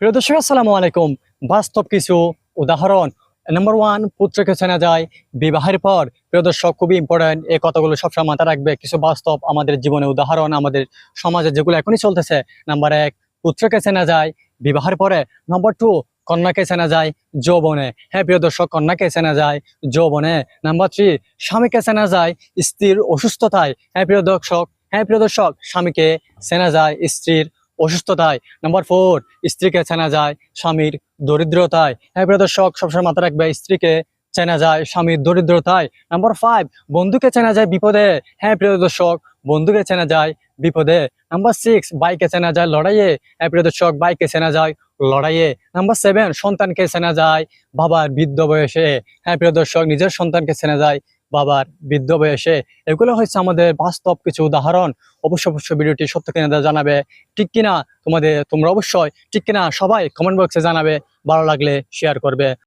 প্রিয় দর্শক আসসালামু আলাইকুম। বাস্তব কিছু উদাহরণ। নাম্বার ওয়ান, পুত্রকে চেনা যায় বিবাহের পর। প্রিয় দর্শক, খুবই ইম্পর্টেন্ট, এই কথাগুলো সবসময় মাথায় রাখবে। কিছু বাস্তব আমাদের জীবনে উদাহরণ, আমাদের সমাজে যেগুলো এখনই চলতেছে। নাম্বার এক, পুত্রকে চেনা যায় বিবাহের পরে। নাম্বার টু, কন্যাকে চেনা যায় যৌবনে। হ্যাঁ প্রিয় দর্শক, কন্যাকে চেনা যায় যৌবনে। নাম্বার থ্রি, স্বামীকে চেনা যায় স্ত্রীর অসুস্থতায়। হ্যাঁ প্রিয় দর্শক, স্বামীকে চেনা যায় স্ত্রীর অসুস্থতায়। নাম্বার ফোর, স্ত্রীকে চেনা যায় স্বামীর দরিদ্রতায়। হ্যাঁ প্রিয় দর্শক, সবসময় মাথায় রাখবে, স্ত্রীকে চেনা যায় স্বামীর দরিদ্রতায়। নাম্বার ফাইভ, বন্ধুকে চেনা যায় বিপদে। হ্যাঁ প্রিয় দর্শক, বন্ধুকে চেনা যায় বিপদে। নাম্বার সিক্স, বাইকে চেনা যায় লড়াইয়ে। হ্যাঁ প্রিয় দর্শক, বাইকে চেনা যায় লড়াইয়ে। নাম্বার সেভেন, সন্তানকে চেনা যায় বাবার বৃদ্ধ বয়সে। হ্যাঁ প্রিয় দর্শক, নিজের সন্তানকে চেনা যায় বাবার বৃদ্ধ বয়সে। এগুলো হচ্ছে আমাদের বাস্তব কিছু উদাহরণ। অবশ্যই ভিডিওটি সত্য কিনা জানাবে, ঠিক কিনা তোমরা অবশ্যই ঠিক কিনা সবাই কমেন্ট বক্সে জানাবে। ভালো লাগলে শেয়ার করবে।